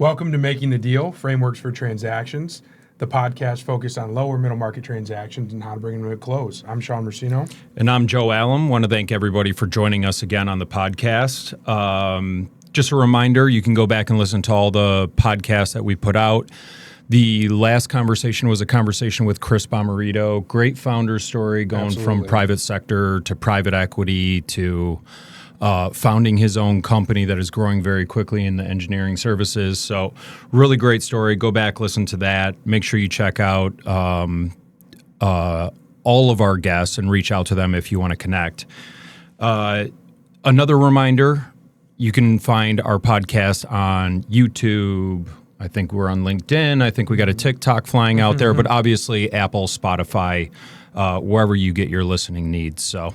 Welcome to Making the Deal, Frameworks for Transactions, the podcast focused on lower middle market transactions and how to bring them to a close. I'm Sean Mercino. And I'm Joe Allen. Want to thank everybody for joining us again on the podcast. Just a reminder, you can go back and listen to all the podcasts that we put out. The last conversation was a conversation with Chris Bomarito. Great founder story going from private sector to private equity to founding his own company that is growing very quickly in the engineering services. So really great story. Go back, listen to that. Make sure you check out all of our guests and reach out to them if you want to connect. Another reminder, you can find our podcast on YouTube. I think we're on LinkedIn. I think we got a TikTok flying out there, but obviously Apple, Spotify, wherever you get your listening needs. So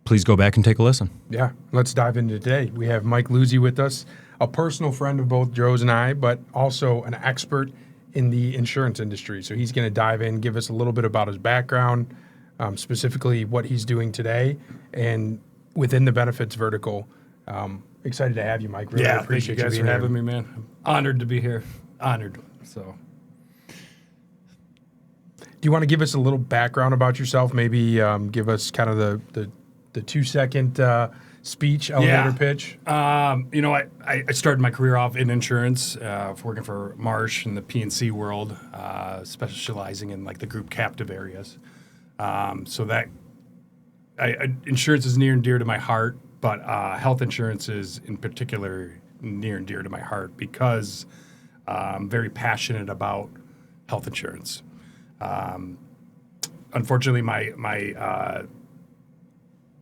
please go back and take a listen. Yeah, let's dive into today. We have Mike Luzi with us, a personal friend of both Joe's and I, but also an expert in the insurance industry. So he's going to dive in, give us a little bit about his background, specifically what he's doing today, and within the benefits vertical. Excited to have you, Mike. Really appreciate you guys being for here. having me, man. I'm honored to be here. Honored. So, do you want to give us a little background about yourself? Maybe give us kind of the 2-second speech, elevator pitch. I started my career off in insurance, working for Marsh in the P&C world, specializing in like the group captive areas. So that insurance is near and dear to my heart. But health insurance is in particular near and dear to my heart because I'm very passionate about health insurance. Unfortunately, my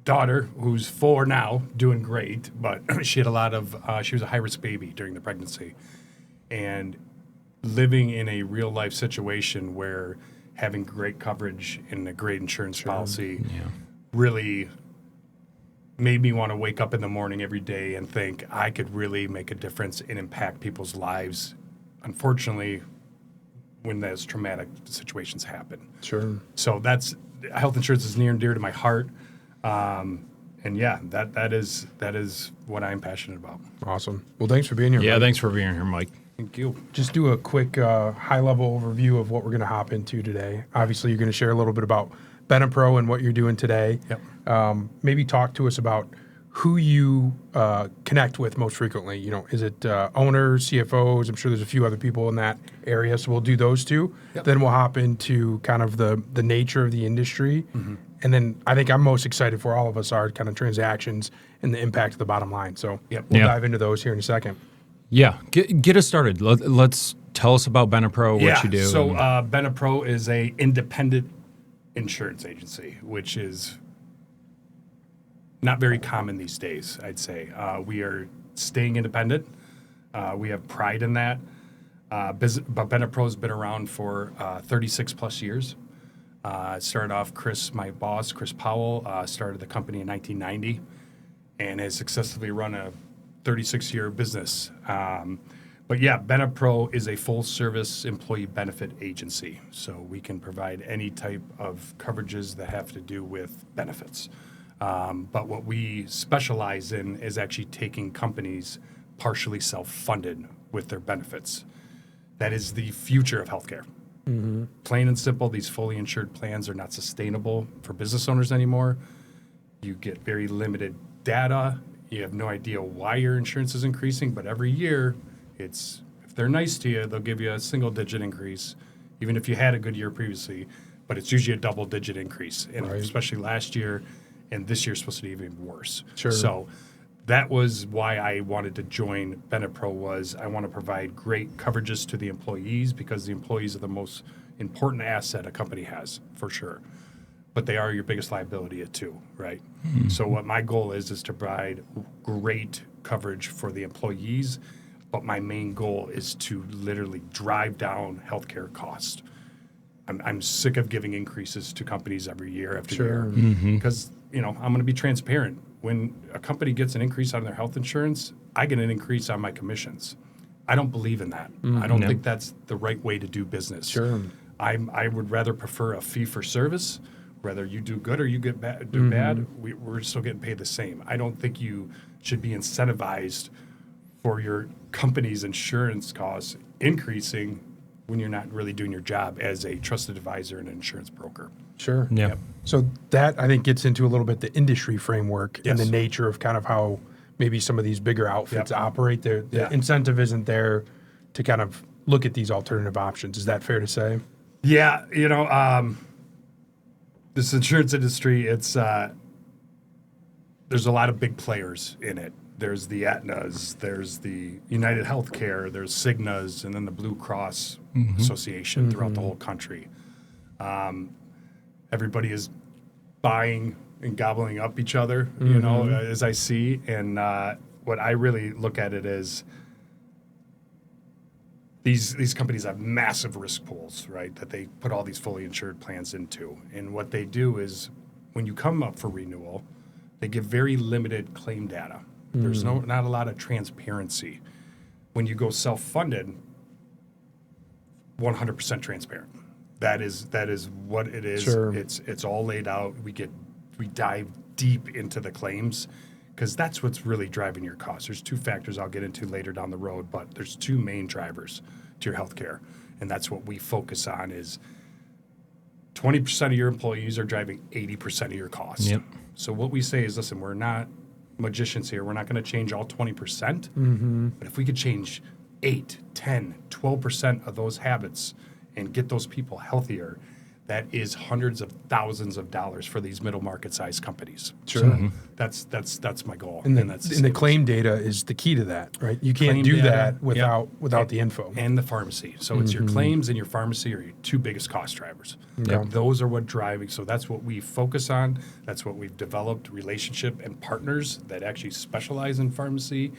daughter, who's 4 now, doing great, but she had she was a high-risk baby during the pregnancy. And living in a real-life situation where having great coverage and a great insurance policy really made me want to wake up in the morning every day and think I could really make a difference and impact people's lives. Unfortunately, when those traumatic situations happen. Sure. So that's health insurance is near and dear to my heart. And yeah, that is what I'm passionate about. Awesome. Well, thanks for being here. Yeah, Mike. thanks for being here, Mike. Thank you. Just do a quick high-level overview of what we're going to hop into today. Obviously, you're going to share a little bit about BenePro and what you're doing today. Yep. Maybe talk to us about who you connect with most frequently. You know, is it owners, CFOs? I'm sure there's a few other people in that area, so we'll do those two. Yep. Then we'll hop into kind of the nature of the industry. And then I think I'm most excited for all of us are kind of transactions and the impact of the bottom line. So we'll dive into those here in a second. Yeah, get us started. Let's tell us about BenePro, what you do. So BenePro is a independent insurance agency, which is not very common these days, I'd say. We are staying independent. We have pride in that. But BenePro's been around for 36 plus years. Started off, my boss, Chris Powell, started the company in 1990 and has successfully run a 36-year business. But yeah, BenePro is a full-service employee benefit agency. So we can provide any type of coverages that have to do with benefits. But what we specialize in is actually taking companies partially self-funded with their benefits. That is the future of healthcare. Plain and simple, these fully insured plans are not sustainable for business owners anymore. You get very limited data. You have no idea why your insurance is increasing, but every year, if they're nice to you, they'll give you a single-digit increase, even if you had a good year previously, but it's usually a double-digit increase, and especially last year, and this year's supposed to be even worse. Sure. So that was why I wanted to join BenePro. Was I want to provide great coverages to the employees because the employees are the most important asset a company has, for sure. But they are your biggest liability too, right? So what my goal is to provide great coverage for the employees, but my main goal is to literally drive down healthcare costs. I'm sick of giving increases to companies every year after year because I'm going to be transparent. When a company gets an increase on their health insurance, I get an increase on my commissions. I don't believe in that. I don't think that's the right way to do business. Sure. I would rather prefer a fee for service. Whether you do good or you do bad, we're still getting paid the same. I don't think you should be incentivized for your company's insurance costs increasing when you're not really doing your job as a trusted advisor and an insurance broker. Sure. Yeah. Yep. So that I think gets into a little bit the industry framework and the Yes. nature of kind of how maybe some of these bigger outfits Yep. operate. The Yeah. incentive isn't there to kind of look at these alternative options. Is that fair to say? Yeah, this insurance industry, it's there's a lot of big players in it. There's the Aetnas, there's the United Healthcare, there's Cignas, and then the Blue Cross Association throughout the whole country. Everybody is buying and gobbling up each other, as I see. And what I really look at it is these companies have massive risk pools, right, that they put all these fully insured plans into. And what they do is when you come up for renewal, they give very limited claim data. There's not a lot of transparency. When you go self-funded, 100% transparent. That is what it is. Sure. It's all laid out. We dive deep into the claims because that's what's really driving your costs. There's two factors I'll get into later down the road, but there's two main drivers to your healthcare, and that's what we focus on is 20% of your employees are driving 80% of your costs. Yep. So what we say is, listen, we're not magicians here. We're not going to change all 20%, but if we could change 8, 10, 12% of those habits and get those people healthier, that is hundreds of thousands of dollars for these middle market size companies. Sure. So that's my goal. And that's the claim data is the key to that, right? You can't Claim do data, that without the info. and the pharmacy. So it's your claims and your pharmacy are your two biggest cost drivers. Okay. Those are what driving. So that's what we focus on. That's what we've developed relationship and partners that actually specialize in pharmacy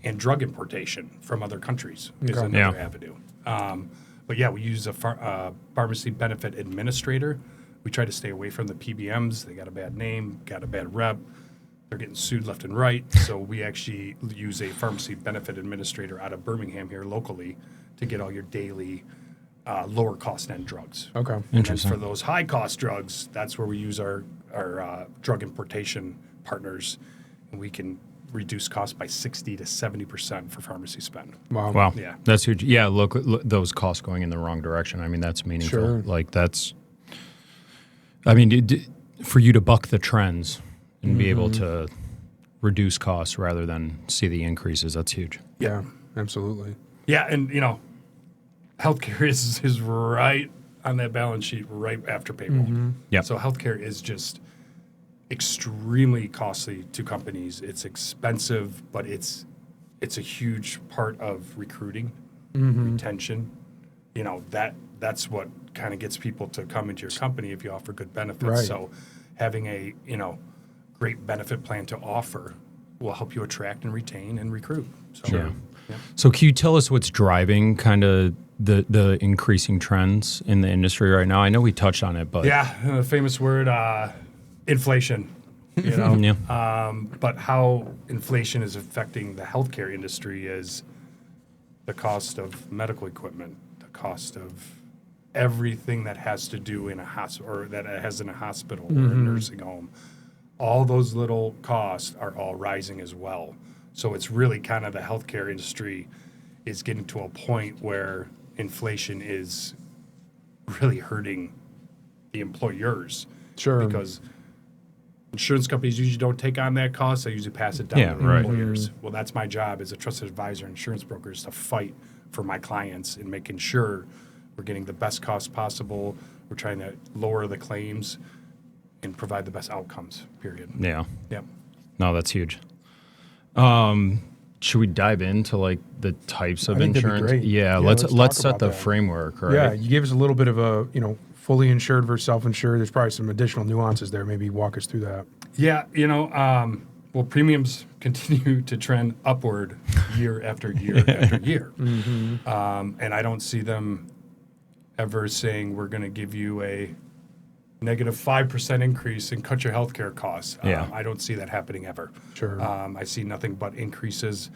and drug importation from other countries is Okay. another Yeah. avenue. But yeah, we use a pharmacy benefit administrator. We try to stay away from the PBMs. They got a bad name, got a bad rep. They're getting sued left and right. So we actually use a pharmacy benefit administrator out of Birmingham here locally to get all your daily lower cost end drugs. Okay. And Interesting. for those high cost drugs, that's where we use our drug importation partners, and we can reduce costs by 60 to 70% for pharmacy spend. Wow. Yeah. That's huge. Yeah, look, those costs going in the wrong direction. I mean, that's meaningful. Sure. Like for you to buck the trends and be able to reduce costs rather than see the increases, that's huge. Yeah, absolutely. Yeah, and healthcare is right on that balance sheet right after payroll. Yep. So healthcare is just extremely costly to companies. It's expensive, but it's a huge part of recruiting, retention. That's what kind of gets people to come into your company if you offer good benefits. Right. So having a great benefit plan to offer will help you attract and retain and recruit. So, Sure. yeah. So can you tell us what's driving kind of the increasing trends in the industry right now? I know we touched on it, but Yeah, famous word, inflation. Yeah. But how inflation is affecting the healthcare industry is the cost of medical equipment, the cost of everything that has to do in a hospital or that it has in a hospital or a nursing home. All those little costs are all rising as well. So it's really kind of the healthcare industry is getting to a point where inflation is really hurting the employers. Sure. Because insurance companies usually don't take on that cost. They usually pass it down Yeah, to the right. employers. Well, that's my job as a trusted advisor, insurance broker, is to fight for my clients and making sure we're getting the best cost possible. We're trying to lower the claims and provide the best outcomes, period. Yeah. Yep. No, that's huge. Should we dive into like the types of I think that'd be insurance? great. Yeah, Yeah, let's let's talk set about the that. framework, right? Yeah, you gave us a little bit of a, fully insured versus self-insured. There's probably some additional nuances there. Maybe walk us through that. Yeah, premiums continue to trend upward year after year after year. And I don't see them ever saying we're going to give you a negative 5% increase and cut your healthcare costs. Yeah. I don't see that happening ever. Sure. I see nothing but increases.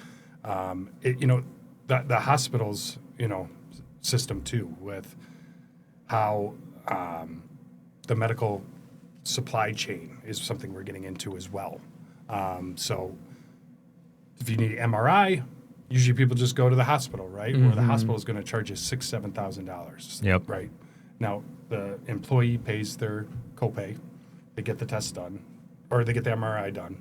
The hospitals, system too, with how the medical supply chain is something we're getting into as well. So if you need MRI, usually people just go to the hospital, right? Where the hospital is going to charge you $6,000-$7,000. Yep. Right. Now the employee pays their copay, they get the test done, or they get the MRI done.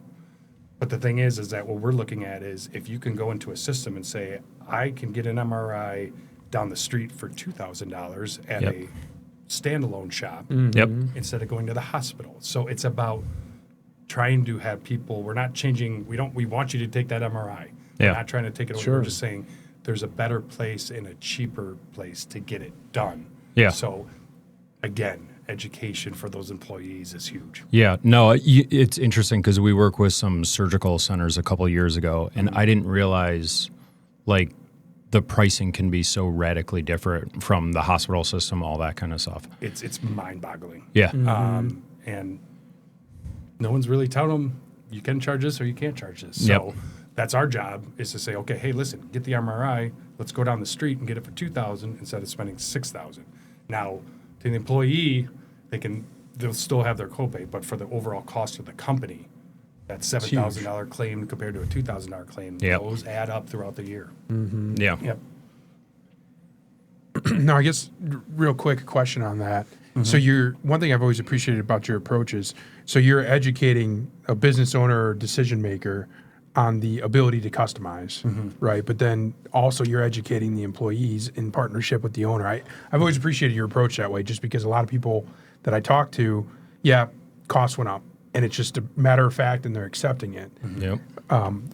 But the thing is that what we're looking at is if you can go into a system and say, I can get an MRI down the street for $2,000 at Yep. a standalone shop Yep. instead of going to the hospital. So it's about trying to have people, we're not changing, we want you to take that MRI. Yeah. We're not trying to take it away. Sure. We're just saying there's a better place and a cheaper place to get it done. Yeah. So again, education for those employees is huge. Yeah, no, it's interesting because we work with some surgical centers a couple of years ago, and I didn't realize like the pricing can be so radically different from the hospital system, all that kind of stuff. It's mind-boggling. Yeah, And no one's really telling them you can charge this or you can't charge this. So Yep. that's our job, is to say, okay, hey, listen, get the MRI. Let's go down the street and get it for $2,000 instead of spending $6,000. Now, to the employee, they'll still have their copay, but for the overall cost of the company, that $7,000 claim compared to a $2,000 claim, Yep. those add up throughout the year. yeah, Yep. Now, I guess real quick question on that. So one thing I've always appreciated about your approach is, so you're educating a business owner or decision maker on the ability to customize, right? But then also you're educating the employees in partnership with the owner. I've always appreciated your approach that way, just because a lot of people that I talk to, costs went up, and it's just a matter of fact, and they're accepting it. yep,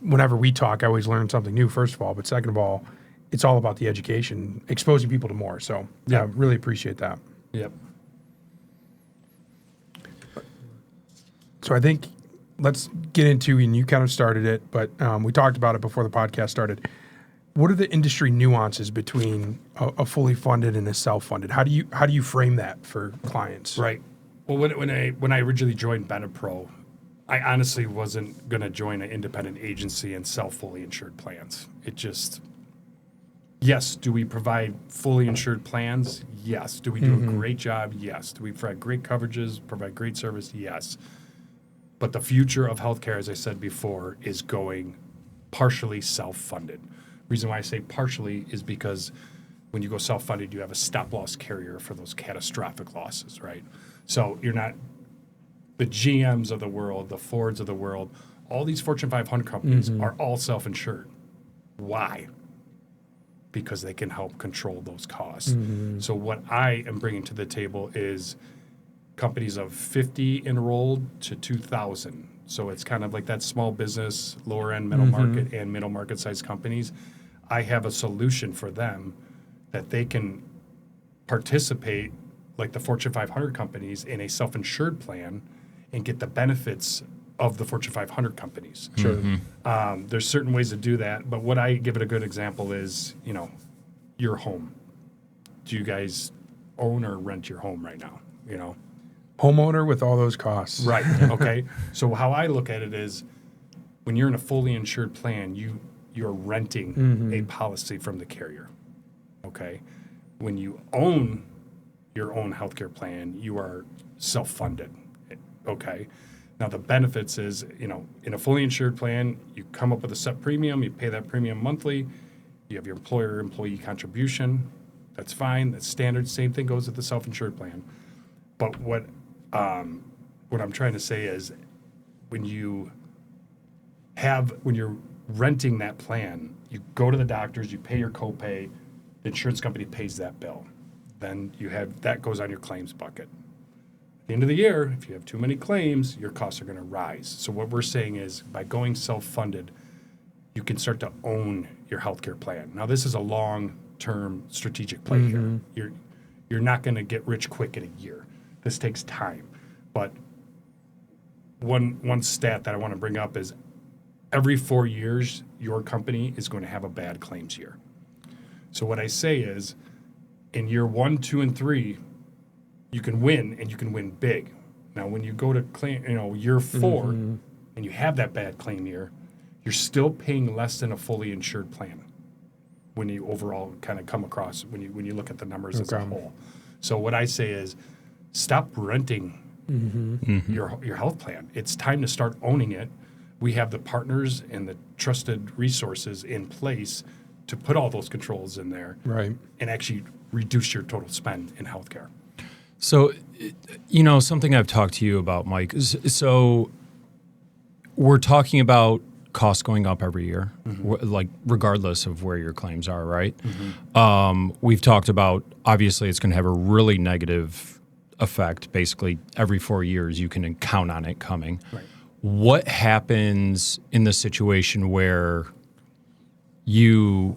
Whenever we talk, I always learn something new, first of all, but second of all, it's all about the education, exposing people to more. So I really appreciate that. Yep. So I think let's get into, and you kind of started it, but we talked about it before the podcast started. What are the industry nuances between a fully funded and a self-funded? How do you frame that for clients? Right. Well, when I originally joined BenePro, I honestly wasn't going to join an independent agency and sell fully insured plans. It just, yes, do we provide fully insured plans? Yes. Do we do a great job? Yes. Do we provide great coverages, provide great service? Yes. But the future of healthcare, as I said before, is going partially self-funded. Reason why I say partially is because when you go self-funded, you have a stop-loss carrier for those catastrophic losses, right? So you're not the GMs of the world, the Fords of the world, all these Fortune 500 companies are all self-insured. Why? Because they can help control those costs. So what I am bringing to the table is companies of 50 enrolled to 2,000. So it's kind of like that small business, lower end middle market and middle market size companies. I have a solution for them that they can participate like the Fortune 500 companies in a self-insured plan and get the benefits of the Fortune 500 companies. Sure. There's certain ways to do that, but what I give it a good example is, your home. Do you guys own or rent your home right now? Homeowner with all those costs. Right. Okay. So how I look at it is, when you're in a fully insured plan, you're renting a policy from the carrier. Okay. When you own your own healthcare plan, you are self-funded. Okay. Now the benefits is, in a fully insured plan, you come up with a set premium, you pay that premium monthly, you have your employer-employee contribution. That's fine. That's standard. Same thing goes with the self-insured plan. But what I'm trying to say is, when you're renting that plan, you go to the doctors, you pay your copay, the insurance company pays that bill. Then that goes on your claims bucket. At the end of the year, if you have too many claims, your costs are going to rise. So what we're saying is, by going self-funded, you can start to own your healthcare plan. Now, this is a long-term strategic play here. You're not going to get rich quick in a year. This takes time. But one stat that I want to bring up is, every 4 years, your company is going to have a bad claims year. So what I say is, in year 1, 2, and 3, you can win, and you can win big. Now, when you go to claim, year 4, and you have that bad claim year, you're still paying less than a fully insured plan when you overall kind of come across, when you look at the numbers as a whole. So what I say is, stop renting your health plan. It's time to start owning it. we have the partners and the trusted resources in place to put all those controls in there Right. and actually reduce your total spend in healthcare. So, something I've talked to you about, Mike, is so we're talking about costs going up every year, like regardless of where your claims are, right? We've talked about, obviously, it's going to have a really negative effect. Basically, every 4 years, you can count on it coming. Right. What happens in the situation where you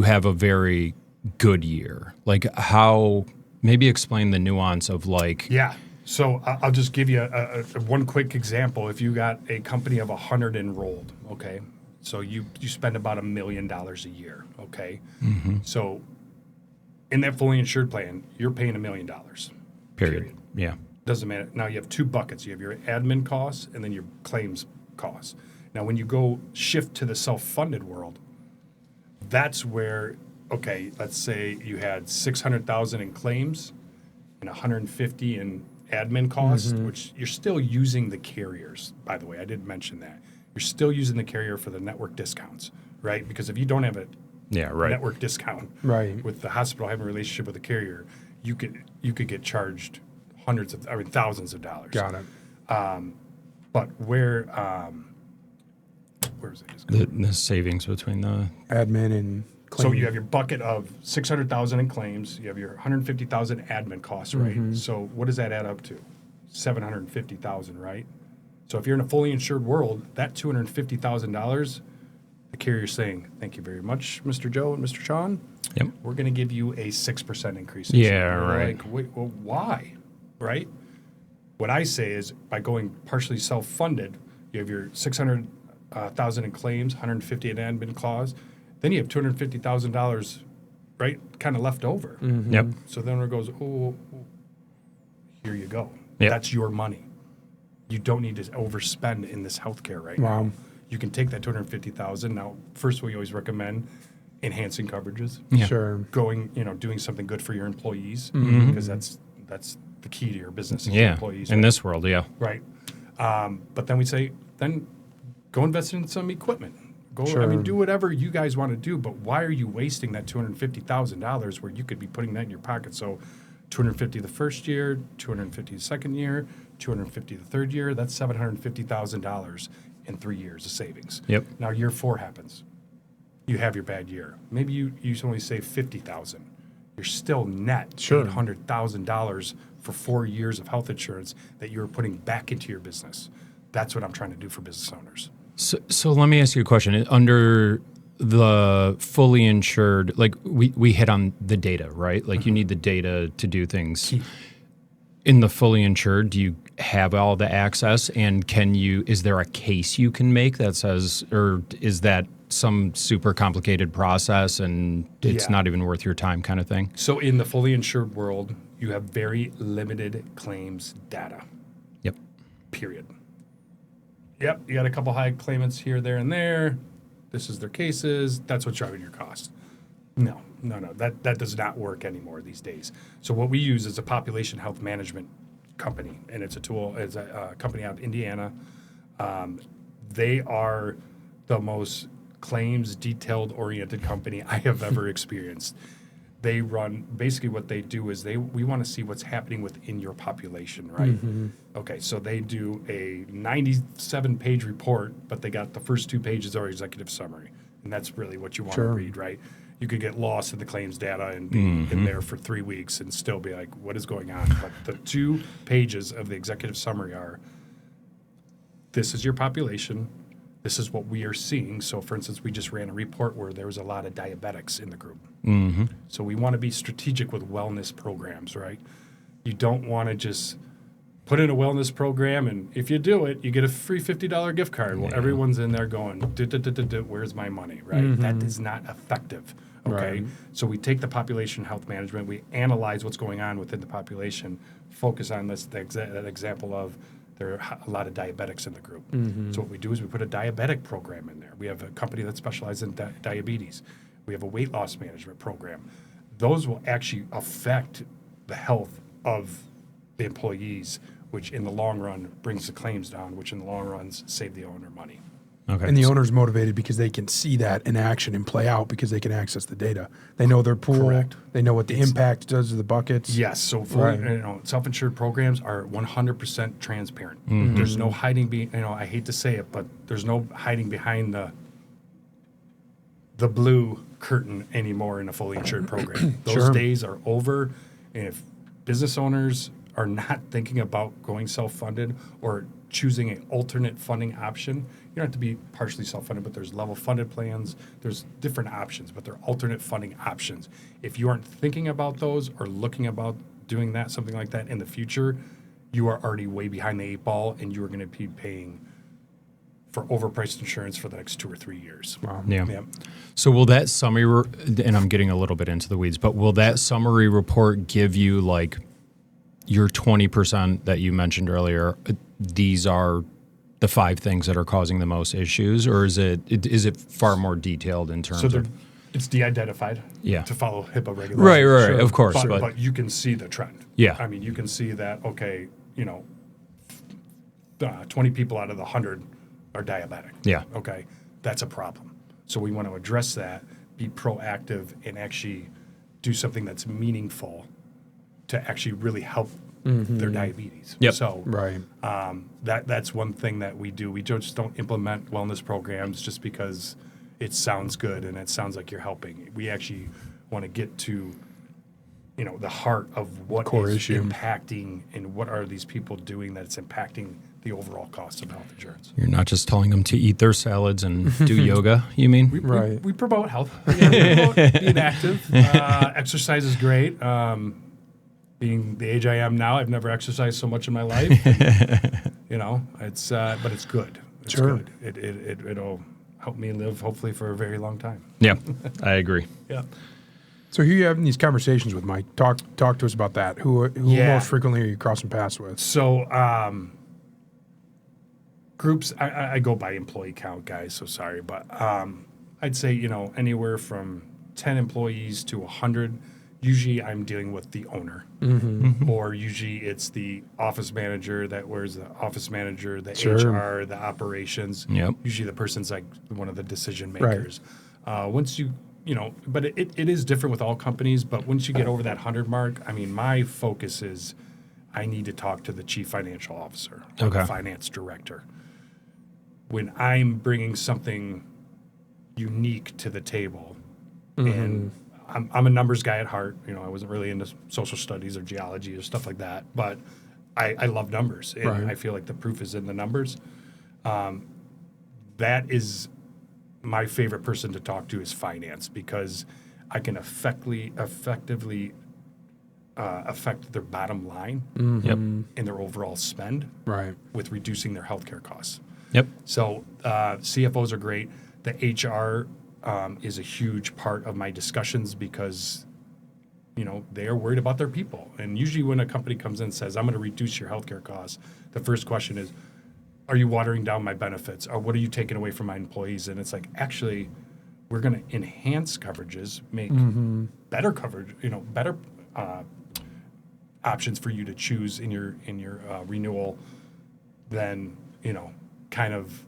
have a very good year? Like how, maybe explain the nuance of like, Yeah. So I'll just give you a one quick example. If you got a company of 100 enrolled, okay, so you spend about $1 million a year, okay. So in that fully insured plan, you're paying $1 million. period. Yeah. Doesn't matter. Now you have two buckets. You have your admin costs and then your claims costs. Now when you go shift to the self-funded world, that's where, okay, let's say you had 600,000 in claims and 150 in admin costs, which you're still using the carriers, by the way. I didn't mention that. You're still using the carrier for the network discounts, right? Because if you don't have a network discount Right. with the hospital having a relationship with the carrier, you could get charged thousands of dollars. Got it. But where is it? Just going? The savings between the, Admin and So claim. you have your bucket of 600,000 in claims. You have your 150,000 admin costs, right? So what does that add up to? 750,000, right? So if you're in a fully insured world, that $250,000, the carrier's saying, "Thank you very much, Mr. Joe and Mr. Sean. Yep. We're going to give you a 6% increase." Yeah, You're right. Like, wait, well, why? Right? What I say is by going partially self-funded, you have your 600,000 in claims, 150 in admin clause. Then you have $250,000, right, kind of left over. Yep. So then it goes, oh, here you go. Yep. That's your money. You don't need to overspend in this healthcare right Wow. now. You can take that $250,000. Now, first we always recommend enhancing coverages, Yeah. Sure. doing something good for your employees because that's the key to your business. Is your Yeah. employees. In right? this world, yeah. Right. But then we say, then go invest in some equipment. Go, Sure. do whatever you guys want to do, but why are you wasting that $250,000 where you could be putting that in your pocket? So 250 the first year, 250 the second year, 250 the third year, that's $750,000 in 3 years of savings. Yep. Now year 4 happens. You have your bad year. Maybe you only save 50,000. You're still net Sure. $800,000 for 4 years of health insurance that you're putting back into your business. That's what I'm trying to do for business owners. So let me ask you a question. Under the fully insured, like we hit on the data, right? Like you need the data to do things. In the fully insured, do you have all the access? And is there a case you can make that says, or is that some super complicated process and it's Yeah. not even worth your time kind of thing? So in the fully insured world, you have very limited claims data, Yep. period. Yep, you got a couple high claimants here, there, and there. This is their cases. That's what's driving your cost. No. That does not work anymore these days. So what we use is a population health management company, and it's a tool. It's a company out of Indiana. They are the most claims detailed oriented company I have ever experienced. They run, basically what they do is we want to see what's happening within your population, right? Okay, so they do a 97-page report, but they got the first 2 pages are executive summary, and that's really what you want Sure. to read, right? You could get lost in the claims data and be in there for 3 weeks and still be like, what is going on? But the 2 pages of the executive summary are, this is your population, this is what we are seeing. So, for instance, we just ran a report where there was a lot of diabetics in the group. So we want to be strategic with wellness programs, right? You don't want to just put in a wellness program, and if you do it, you get a free $50 gift card. Well, everyone's in there going, where's my money, right? That is not effective, okay? Right. So we take the population health management, we analyze what's going on within the population, focus on that example of there are a lot of diabetics in the group. So what we do is we put a diabetic program in there. We have a company that specializes in diabetes. We have a weight loss management program. Those will actually affect the health of the employees which in the long run brings the claims down, which in the long run save the owner money. Okay. And the owner's motivated because they can see that in action and play out because they can access the data. They know their pool. Correct. They know what the impact does to the buckets. Yes, so fully, Right. self-insured programs are 100% transparent. Mm-hmm. There's no hiding. I hate to say it, but there's no hiding behind the blue curtain anymore in a fully insured program. Those Sure. days are over, and if business owners are not thinking about going self-funded or choosing an alternate funding option, you don't have to be partially self-funded, but there's level funded plans, there's different options, but they're alternate funding options. If you aren't thinking about those or looking about doing that, something like that in the future, you are already way behind the 8 ball, and you are going to be paying for overpriced insurance for the next 2 or 3 years. Wow. Yeah. Yep. So will that summary, and I'm getting a little bit into the weeds, but will that summary report give you like your 20% that you mentioned earlier? These are the 5 things that are causing the most issues, or is it far more detailed in terms So of? it's de-identified Yeah. to follow HIPAA regulations. Right, of course, But you can see the trend. Yeah. I mean, you can see that, okay, 20 people out of the 100 are diabetic. Yeah. Okay, that's a problem. So we want to address that, be proactive, and actually do something that's meaningful to actually really help their diabetes. Yep. So Right. that's one thing that we do. We just don't implement wellness programs just because it sounds good and it sounds like you're helping. We actually want to get to, the heart of what Core is issue. impacting and what are these people doing that's impacting the overall cost of health insurance. You're not just telling them to eat their salads and do yoga, you mean? Right. We promote health. Yeah, we promote being active. Exercise is great. Being the age I am now, I've never exercised so much in my life. But it's good. It's Sure. good. It'll help me live hopefully for a very long time. Yeah, I agree. Yeah. So who are you having these conversations with, Mike? Talk to us about that. Who Yeah. most frequently are you crossing paths with? So groups, I go by employee count, guys. So sorry, but I'd say anywhere from 10 employees to 100. Usually, I'm dealing with the owner, or usually it's the office manager that wears the office manager, the Sure. HR, the operations. Yep. Usually, the person's like one of the decision makers. Once but it is different with all companies. But once you get over that 100 mark, I mean, my focus is I need to talk to the chief financial officer, or the Okay. finance director. When I'm bringing something unique to the table, and I'm a numbers guy at heart. I wasn't really into social studies or geology or stuff like that, but I love numbers, and Right. I feel like the proof is in the numbers. That is my favorite person to talk to is finance, because I can effectively affect their bottom line Yep. and their overall spend Right. with reducing their healthcare costs. Yep. So CFOs are great. The HR is a huge part of my discussions because, they are worried about their people. And usually when a company comes in and says, I'm going to reduce your healthcare costs, the first question is, are you watering down my benefits? Or what are you taking away from my employees? And it's like, actually, we're going to enhance coverages, make better coverage, better options for you to choose in your renewal than, kind of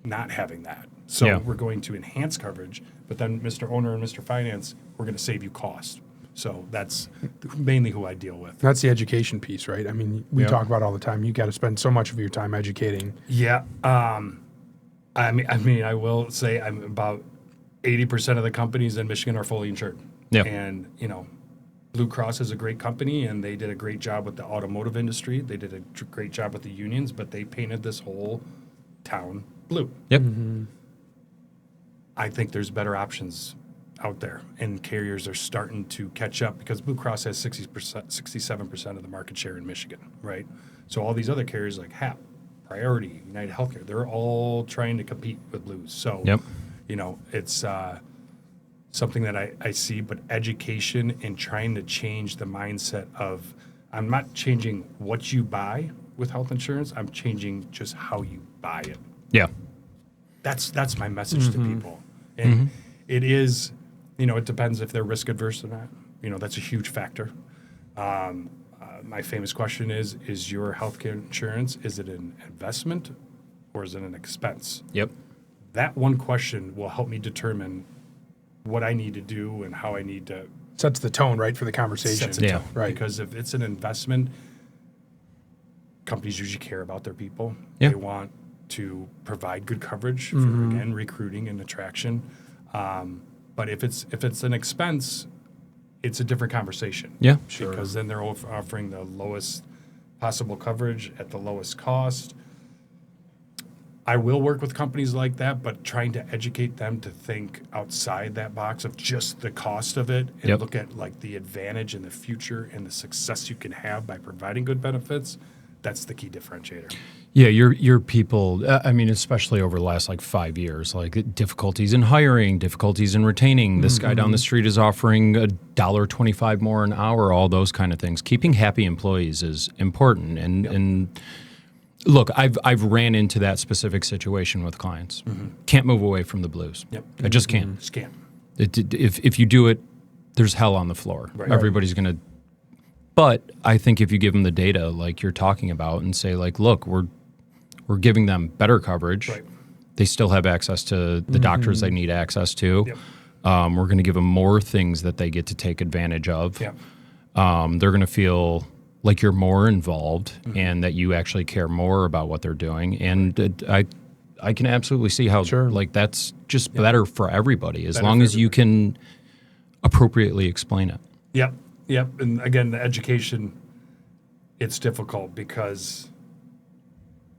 not having that. So Yeah. we're going to enhance coverage, but then Mr. Owner and Mr. Finance, we're going to save you cost. So that's mainly who I deal with. That's the education piece, right? I mean, we Yep. talk about all the time. You got to spend so much of your time educating. Yeah. I mean, I will say I'm about 80% of the companies in Michigan are fully insured. Yeah. And, Blue Cross is a great company, and they did a great job with the automotive industry. They did a great job with the unions, but they painted this whole town blue. Yep. I think there's better options out there, and carriers are starting to catch up because Blue Cross has 67% of the market share in Michigan, right? So all these other carriers like HAP, Priority, United Healthcare, they're all trying to compete with Blues. So, Yep. It's something that I see, but education and trying to change the mindset of, I'm not changing what you buy with health insurance, I'm changing just how you buy it. Yeah. That's my message to people. And it is, it depends if they're risk adverse or not. That's a huge factor. My famous question is your healthcare insurance, is it an investment or is it an expense? Yep. That one question will help me determine what I need to do and how I need to Sets the tone, right, for the conversation. set the Yeah. tone. Right. Because if it's an investment, companies usually care about their people. Yeah. They want to provide good coverage for, again, recruiting and attraction. But if it's an expense, it's a different conversation. Yeah. Because then they're offering the lowest possible coverage at the lowest cost. I will work with companies like that, but trying to educate them to think outside that box of just the cost of it and Yep. look at like the advantage in the future and the success you can have by providing good benefits. That's the key differentiator. Yeah, your people, I mean, especially over the last like 5 years, like difficulties in hiring, difficulties in retaining. This guy down the street is offering $1.25 more an hour, all those kind of things. Keeping happy employees is important. And look, I've ran into that specific situation with clients. Can't move away from the blues. Yep. I just can't. Scam. If you do it, there's hell on the floor. Right. Everybody's going to. But I think if you give them the data like you're talking about and say like, look, we're giving them better coverage. Right. They still have access to the doctors they need access to. Yep. We're going to give them more things that they get to take advantage of. Yep. They're going to feel like you're more involved and that you actually care more about what they're doing. And I can absolutely see how like that's just better for everybody as Better long for as you can appropriately explain it. Yep. Yep. And again, the education, it's difficult because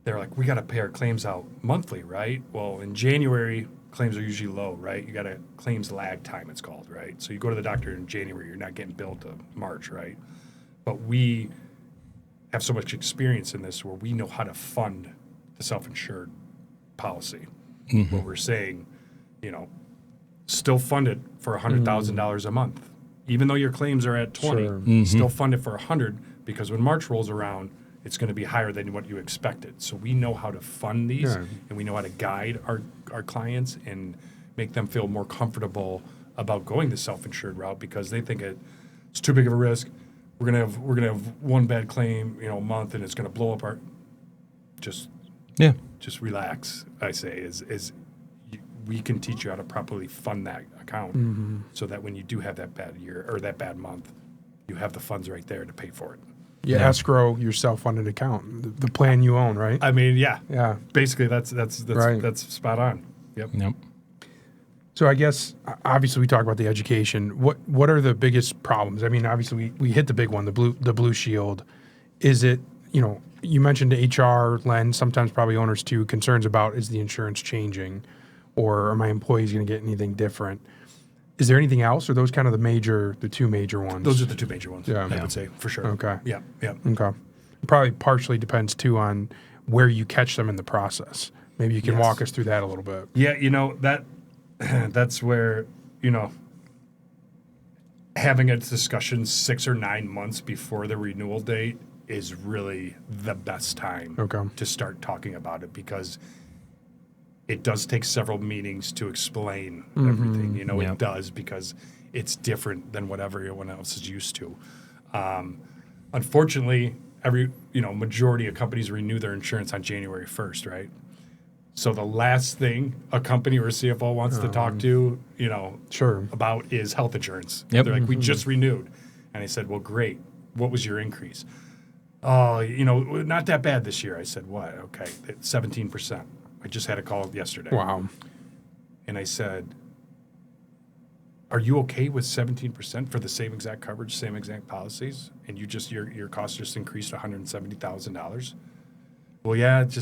they're like, we got to pay our claims out monthly, right? Well, in January, claims are usually low, right? You got a claims lag time, it's called, right? So you go to the doctor in January, you're not getting billed to March, right? But we have so much experience in this where we know how to fund the self-insured policy. Where we're saying, still fund it for $100,000 a month. Even though your claims are at 20, still fund it for 100 because when March rolls around, it's going to be higher than what you expected. So we know how to fund these and we know how to guide our clients and make them feel more comfortable about going the self-insured route because they think it's too big of a risk. We're gonna have one bad claim, a month, and it's gonna blow up our. Just relax. I say we can teach you how to properly fund that account, so that when you do have that bad year or that bad month, you have the funds right there to pay for it. Yeah, escrow your self-funded account, the plan you own, right? I mean, yeah. Basically, that's Right. that's spot on. Yep. So I guess obviously we talk about the education. What are the biggest problems? I mean, obviously we hit the big one, the Blue Shield. Is it, you mentioned the HR lens, sometimes probably owners too, concerns about is the insurance changing or are my employees going to get anything different? Is there anything else or are those kind of the two major ones? Those are the two major ones. Yeah. I would say for sure. Okay. Yeah. Yeah. Okay. Probably partially depends too on where you catch them in the process. Maybe you can Yes. walk us through that a little bit. Yeah, that's where, having a discussion 6 or 9 months before the renewal date is really the best time to start talking about it because it does take several meetings to explain everything. It does because it's different than what everyone else is used to. Unfortunately, majority of companies renew their insurance on January 1st, right? So the last thing a company or a CFO wants to talk to, about is health insurance. Yep. They're like, we just renewed. And I said, well, great. What was your increase? Oh, not that bad this year. I said, what? Okay, 17%. I just had a call yesterday. Wow. And I said, are you okay with 17% for the same exact coverage, same exact policies? And your cost just increased $170,000? Well, yeah, it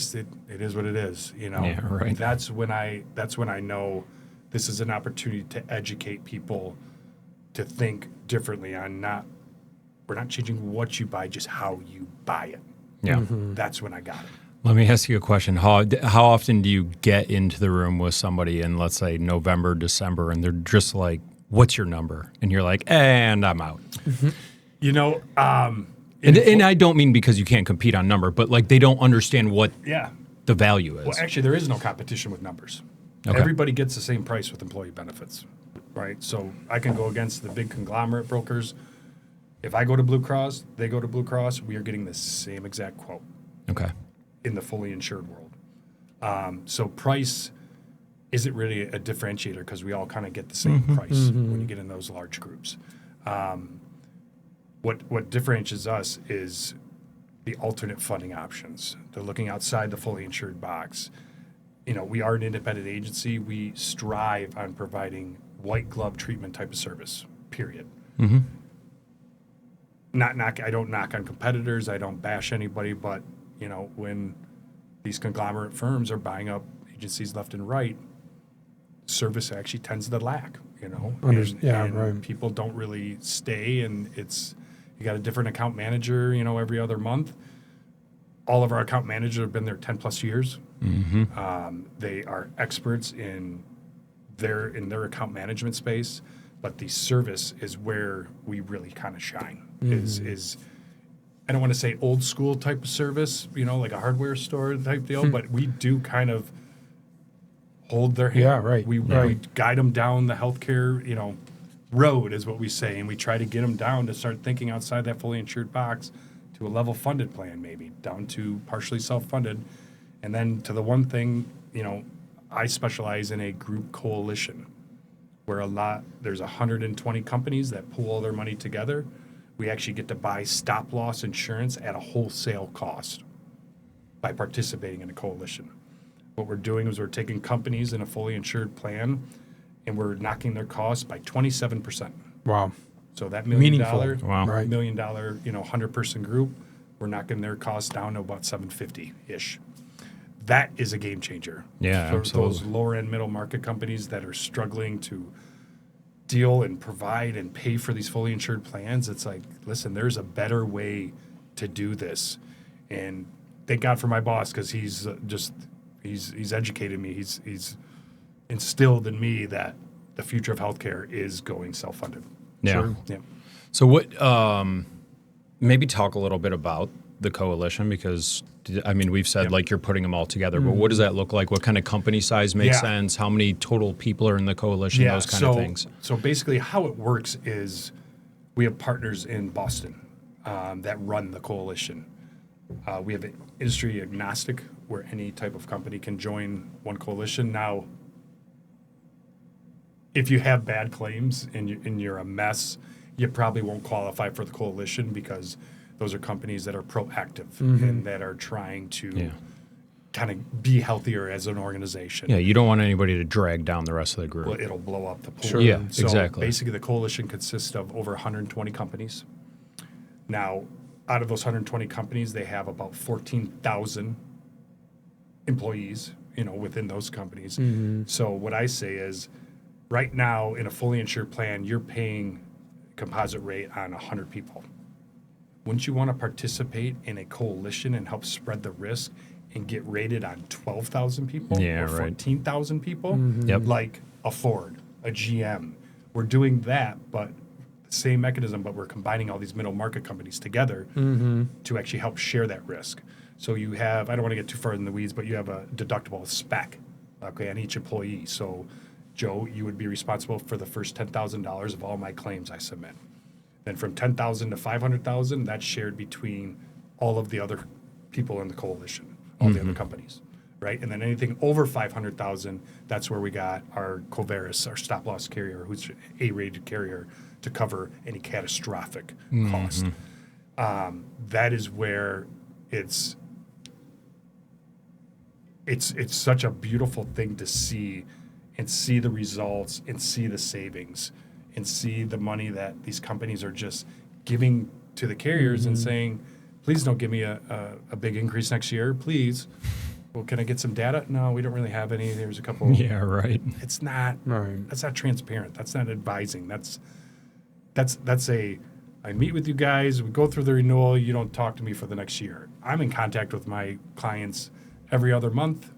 is what it is, Yeah, right. That's when I know this is an opportunity to educate people to think differently on we're not changing what you buy, just how you buy it. Yeah. That's when I got it. Let me ask you a question. How often do you get into the room with somebody in, let's say, November, December, and they're just like, what's your number? And you're like, and I'm out. And I don't mean because you can't compete on number, but like they don't understand what the value is. Well, actually, there is no competition with numbers. Okay. Everybody gets the same price with employee benefits, right? So I can go against the big conglomerate brokers. If I go to Blue Cross, they go to Blue Cross, we are getting the same exact quote Okay. in the fully insured world. So price isn't really a differentiator because we all kind of get the same price when you get in those large groups. What differentiates us is the alternate funding options. They're looking outside the fully insured box. We are an independent agency. We strive on providing white glove treatment type of service, period. I don't knock on competitors. I don't bash anybody, but when these conglomerate firms are buying up agencies left and right, service actually tends to lack, and people don't really stay, and you got a different account manager, every other month. All of our account managers have been there 10 plus years. They are experts in their account management space, but the service is where we really kind of shine. Is I don't want to say old school type of service, like a hardware store type deal, but we do kind of hold their hand. Yeah, right. We guide them down the healthcare, road is what we say, and we try to get them down to start thinking outside that fully insured box to a level funded plan, maybe down to partially self-funded, and then to the one thing, I specialize in a group coalition where there's 120 companies that pool all their money together. We actually get to buy stop loss insurance at a wholesale cost by participating in a coalition. What we're doing is we're taking companies in a fully insured plan and we're knocking their costs by 27%. Wow. So that $1 million, Right. $1 million, 100-person group, we're knocking their costs down to about $750-ish. That is a game changer. Yeah, for absolutely. those lower end middle market companies that are struggling to deal and provide and pay for these fully insured plans. It's like, listen, there's a better way to do this. And thank God for my boss, because he's educated me. He's instilled in me that the future of healthcare is going self-funded. Yeah. Sure. Yeah. So what? Maybe talk a little bit about the coalition, because we've said like you're putting them all together, but what does that look like? What kind of company size makes sense? How many total people are in the coalition? Those kind of things. So basically, how it works is we have partners in Boston that run the coalition. We have an industry agnostic where any type of company can join one coalition. Now, if you have bad claims and you're a mess, you probably won't qualify for the coalition, because those are companies that are proactive and that are trying to kind of be healthier as an organization. Yeah, you don't want anybody to drag down the rest of the group. Well, it'll blow up the pool. Sure. Yeah, So exactly. basically, the coalition consists of over 120 companies. Now, out of those 120 companies, they have about 14,000 employees, within those companies. So what I say is, right now, in a fully insured plan, you're paying composite rate on 100 people. Wouldn't you want to participate in a coalition and help spread the risk and get rated on 12,000 people or 14,000 people? Yep. Like a Ford, a GM. We're doing that, but the same mechanism, but we're combining all these middle market companies together to actually help share that risk. So you have, I don't want to get too far in the weeds, but you have a deductible spec, on each employee. So Joe, you would be responsible for the first $10,000 of all my claims I submit. Then from $10,000 to $500,000, that's shared between all of the other people in the coalition, all the other companies, right? And then anything over $500,000, that's where we got our Coveris, our stop loss carrier, who's an A-rated carrier, to cover any catastrophic cost. That is where it's such a beautiful thing to see, and see the results and see the savings and see the money that these companies are just giving to the carriers and saying, please don't give me a big increase next year, please. Well, can I get some data? No, we don't really have any. There's a couple. Yeah, right. It's not, that's not transparent. That's not advising. That's I meet with you guys, we go through the renewal, you don't talk to me for the next year. I'm in contact with my clients every other month,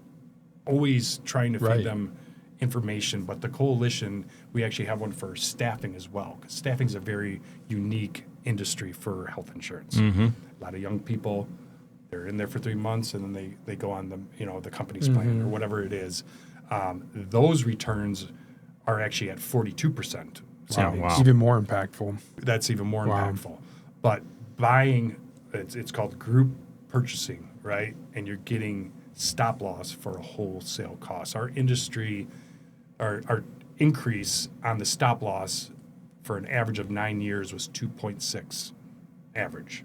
always trying to feed them information. But the coalition, we actually have one for staffing as well, because staffing is a very unique industry for health insurance. A lot of young people, they're in there for 3 months and then they go on the company's plan or whatever it is. Those returns are actually at 42%. Wow. Even more impactful. That's even more impactful. But buying, it's called group purchasing, right? And you're getting stop loss for a wholesale cost. Our industry, our increase on the stop loss for an average of 9 years was 2.6 average.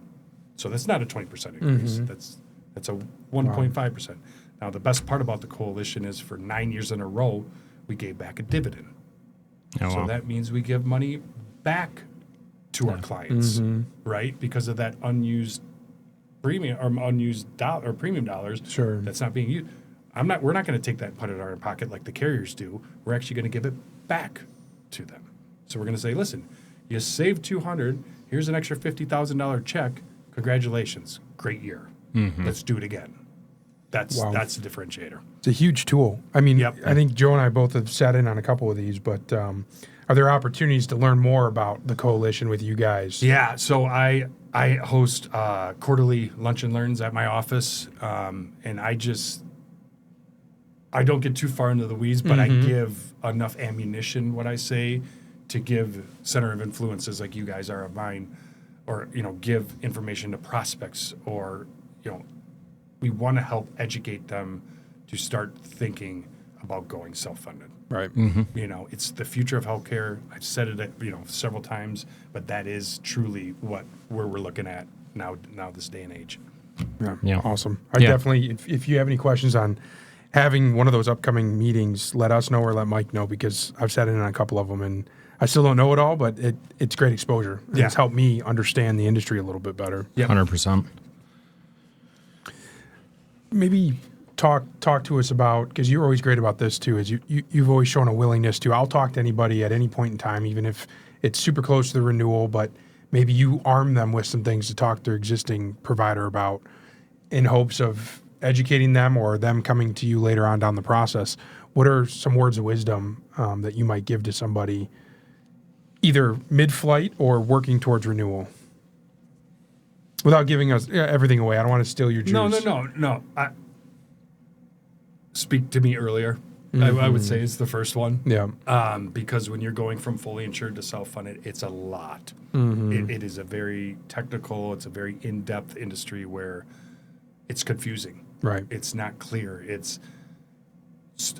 So that's not a 20% increase. That's a 1.5%. Now, the best part about the coalition is for 9 years in a row, we gave back a dividend. Oh, So wow. that means we give money back to our clients, right? Because of that unused premium or premium dollars Sure. that's not being used. We're not going to take that and put it in our pocket like the carriers do. We're actually going to give it back to them. So we're going to say, listen, you saved $200. Here's an extra $50,000 check. Congratulations, great year. Let's do it again. That's Wow. that's the differentiator. It's a huge tool. I mean, Yep. I think Joe and I both have sat in on a couple of these, but are there opportunities to learn more about the coalition with you guys? Yeah, so I host quarterly lunch and learns at my office, and I don't get too far into the weeds, but I give enough ammunition, what I say, to give center of influences like you guys are of mine, or give information to prospects, or we want to help educate them to start thinking about going self-funded. Right. It's the future of healthcare. I've said it, several times, but that is truly where we're looking at now this day and age. Yeah. Awesome. I Yeah. definitely, if you have any questions on having one of those upcoming meetings, let us know or let Mike know, because I've sat in on a couple of them and I still don't know it all, but it's great exposure. And Yeah. It's helped me understand the industry a little bit better. Yep. 100%. Maybe talk to us about, because you're always great about this too, is you've always shown a willingness to, I'll talk to anybody at any point in time, even if it's super close to the renewal, but maybe you arm them with some things to talk to their existing provider about in hopes of educating them or them coming to you later on down the process. What are some words of wisdom that you might give to somebody either mid-flight or working towards renewal? Without giving us everything away. I don't want to steal your juice. No. Speak to me earlier, I would say, is the first one. Yeah. Because when you're going from fully insured to self-funded, it's a lot. It is a very technical, it's a very in-depth industry where it's confusing. Right. It's not clear.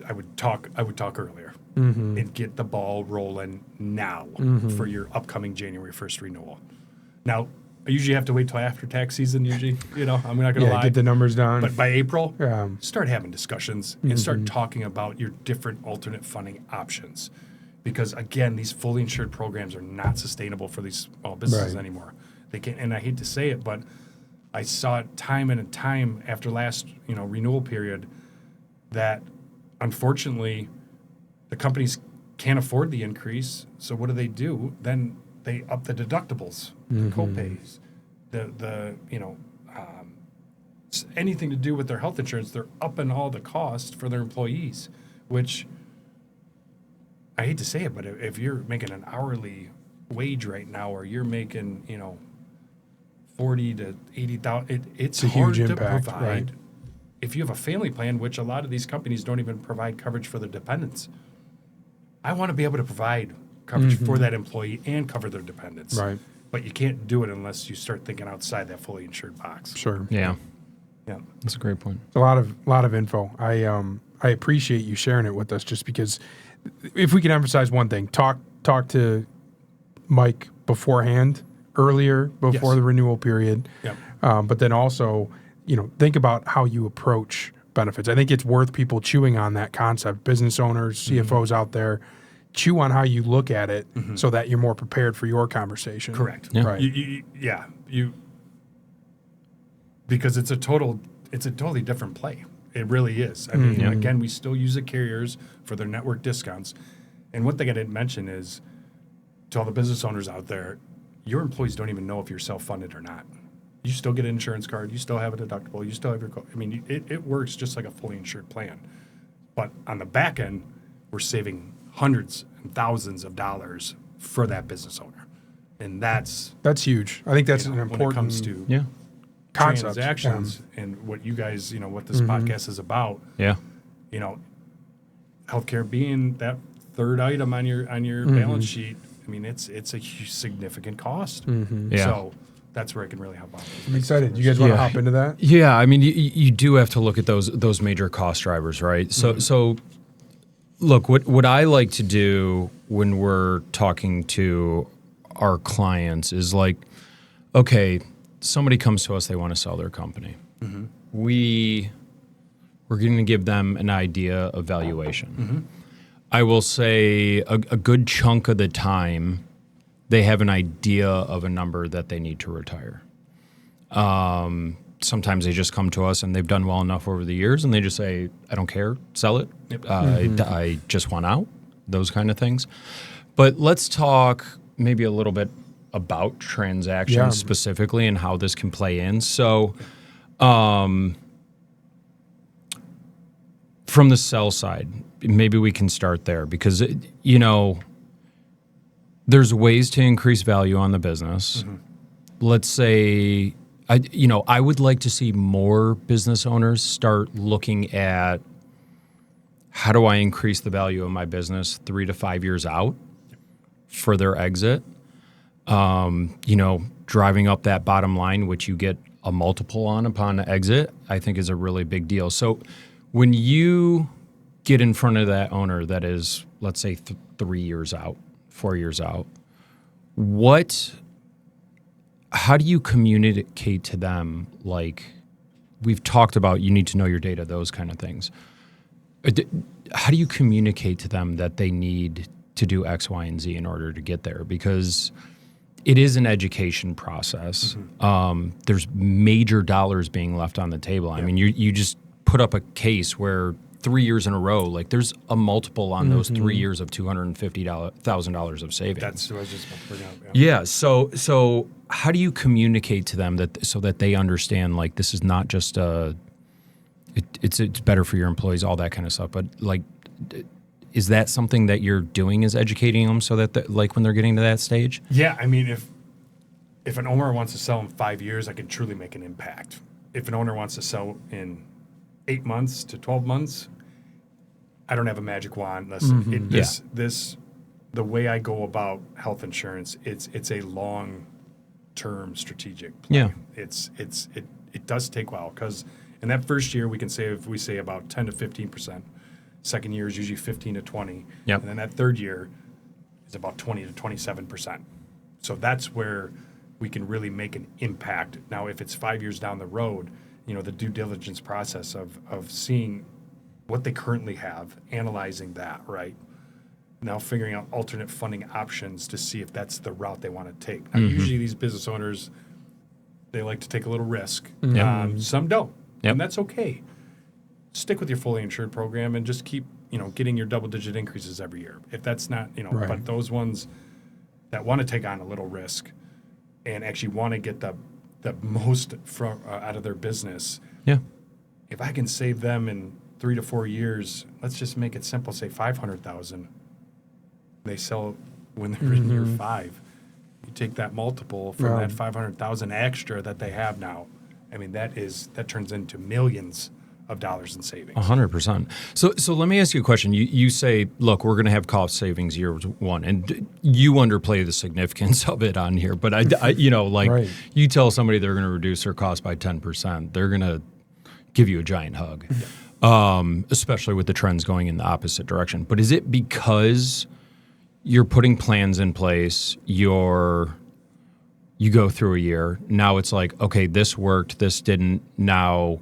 I would talk earlier and get the ball rolling now for your upcoming January 1st renewal. Now, I usually have to wait till after tax season. Usually, I'm not going to lie. Get the numbers down. But by April, Yeah. start having discussions and start talking about your different alternate funding options. Because again, these fully insured programs are not sustainable for these small businesses Right. anymore. They can't, and I hate to say it, but I saw it time and time after last, renewal period, that unfortunately the companies can't afford the increase. So what do? Then they up the deductibles, the copays, anything to do with their health insurance. They're upping all the costs for their employees, which I hate to say it, but if you're making an hourly wage right now, or you're making, 40 to 80,000, it's a hard huge to impact, provide. right. If you have a family plan, which a lot of these companies don't even provide coverage for their dependents, I want to be able to provide coverage for that employee and cover their dependents. Right. But you can't do it unless you start thinking outside that fully insured box. Sure. Yeah. Yeah. That's a great point. A lot of info. I appreciate you sharing it with us, just because if we can emphasize one thing, talk to Mike beforehand, earlier, before Yes. the renewal period. Yep. But then also, think about how you approach benefits. I think it's worth people chewing on that concept. Business owners, CFOs out there, chew on how you look at it so that you're more prepared for your conversation. Correct. Yeah. Right. Because it's a totally different play. It really is. I mean, again, we still use the carriers for their network discounts. And one thing I didn't mention is, to all the business owners out there, your employees don't even know if you're self-funded or not. You still get an insurance card. You still have a deductible. You still have it works just like a fully insured plan. But on the back end, we're saving hundreds and thousands of dollars for that business owner. And that's That's huge. I think that's an important when it comes to Yeah. concept. transactions and what you guys, what this podcast is about. Yeah. Healthcare being that third item on your balance sheet. I mean, it's a significant cost. Yeah. So that's where I can really help out. I'm excited. You guys want to hop into that? Yeah, I mean, you do have to look at those major cost drivers, right? So look, what I like to do when we're talking to our clients is like, okay, somebody comes to us, they want to sell their company. We're going to give them an idea of valuation. I will say a good chunk of the time, they have an idea of a number that they need to retire. Sometimes they just come to us and they've done well enough over the years and they just say, I don't care, sell it. I just want out, those kind of things. But let's talk maybe a little bit about transactions specifically and how this can play in. So from the sell side, maybe we can start there because, there's ways to increase value on the business. Let's say, I would like to see more business owners start looking at how do I increase the value of my business 3 to 5 years out for their exit. Driving up that bottom line, which you get a multiple on upon exit, I think is a really big deal. So when you get in front of that owner that is, let's say, 3 years out, 4 years out, how do you communicate to them? Like we've talked about, you need to know your data, those kind of things. How do you communicate to them that they need to do X, Y, and Z in order to get there? Because it is an education process. There's major dollars being left on the table. I mean, you just put up a case where 3 years in a row, like there's a multiple on those 3 years of $250,000 of savings. That's what I was just about to bring up. Yeah. So how do you communicate to them so that they understand like this is not just it's better for your employees, all that kind of stuff, but like, is that something that you're doing, is educating them so that like when they're getting to that stage? Yeah, I mean, if an owner wants to sell in 5 years, I can truly make an impact. If an owner wants to sell in 8 months to 12 months, I don't have a magic wand. Listen, the way I go about health insurance, it's a long-term strategic plan. Yeah. It does take a while because in that first year we can save, we say about 10 to 15%. Second year is usually 15 to 20. Yep. And then that third year is about 20 to 27%. So that's where we can really make an impact. Now, if it's 5 years down the road, the due diligence process of seeing what they currently have, analyzing that, right? Now figuring out alternate funding options to see if that's the route they want to take. Now, usually these business owners, they like to take a little risk. Some don't, and that's okay. Stick with your fully insured program and just keep, getting your double-digit increases every year. If that's not, but those ones that want to take on a little risk and actually want to get the most from out of their business. Yeah. If I can save them in 3 to 4 years, let's just make it simple. Say $500,000. They sell when they're in year 5. You take that multiple from that $500,000 extra that they have now. I mean, that turns into millions of dollars in savings. 100%. So let me ask you a question. You say, look, we're going to have cost savings year one, and you underplay the significance of it on here. But you tell somebody they're going to reduce their cost by 10%, they're going to give you a giant hug, especially with the trends going in the opposite direction. But is it because you're putting plans in place, you go through a year, now it's like, okay, this worked, this didn't, now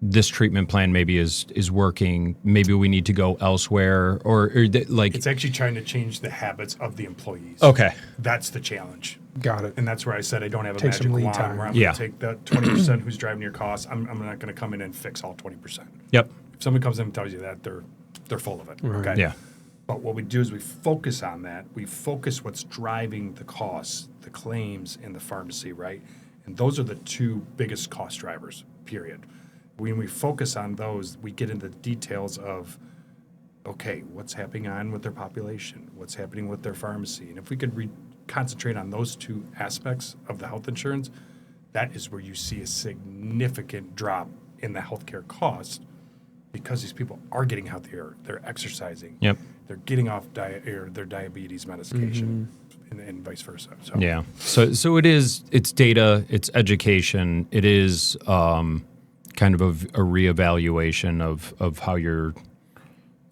this treatment plan maybe is working, maybe we need to go elsewhere, or like... It's actually trying to change the habits of the employees. Okay. That's the challenge. Got it. And that's where I said I don't have a magic wand where I'm going to take the 20% who's driving your costs. I'm not going to come in and fix all 20%. Yep. If someone comes in and tells you that, they're full of it. Right. Okay. Yeah. But what we do is we focus on that. We focus what's driving the costs, the claims, and the pharmacy, right? And those are the two biggest cost drivers, period. When we focus on those, we get into the details of, okay, what's happening on with their population? What's happening with their pharmacy? And if we could concentrate on those two aspects of the health insurance, that is where you see a significant drop in the healthcare cost because these people are getting healthier, they're exercising. Yep. they're getting off their diabetes medication, and vice versa. So Yeah. So it's data, it's education, it is kind of a reevaluation of how you're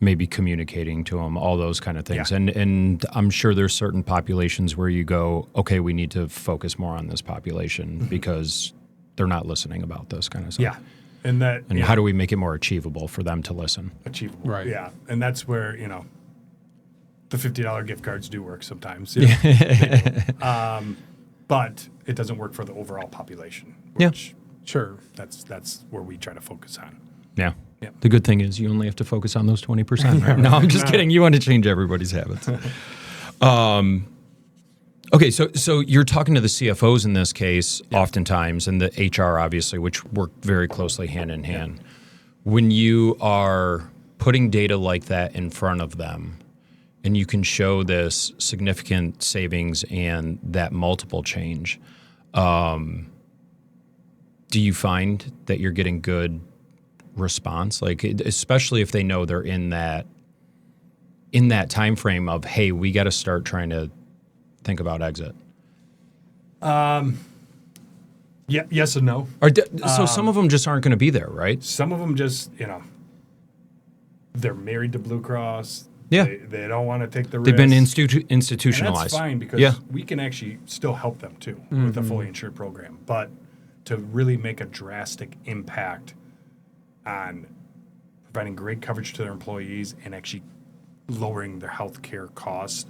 maybe communicating to them, all those kind of things. Yeah. And I'm sure there's certain populations where you go, okay, we need to focus more on this population because they're not listening about this kind of stuff. yeah, and that And how do we make it more achievable for them to listen? achievable? Right. Yeah, and that's where the $50 gift cards do work sometimes. They do. But it doesn't work for the overall population. Yeah. Which Sure. that's where we try to focus on. Yeah. Yeah. The good thing is you only have to focus on those 20%. Right? No, I'm just kidding. You want to change everybody's habits. Okay, so you're talking to the CFOs in this case oftentimes, and the HR obviously, which work very closely hand in hand. When you are putting data like that in front of them, and you can show this significant savings and that multiple change, do you find that you're getting good response? Like, especially if they know they're in that time frame of, hey, we got to start trying to think about exit. Yeah, yes and no. So some of them just aren't going to be there, right? Some of them just, they're married to Blue Cross. Yeah. They don't want to take the risk. They've been And institutionalized. that's fine because Yeah. we can actually still help them too with a fully insured program. But to really make a drastic impact on providing great coverage to their employees and actually lowering their health care costs,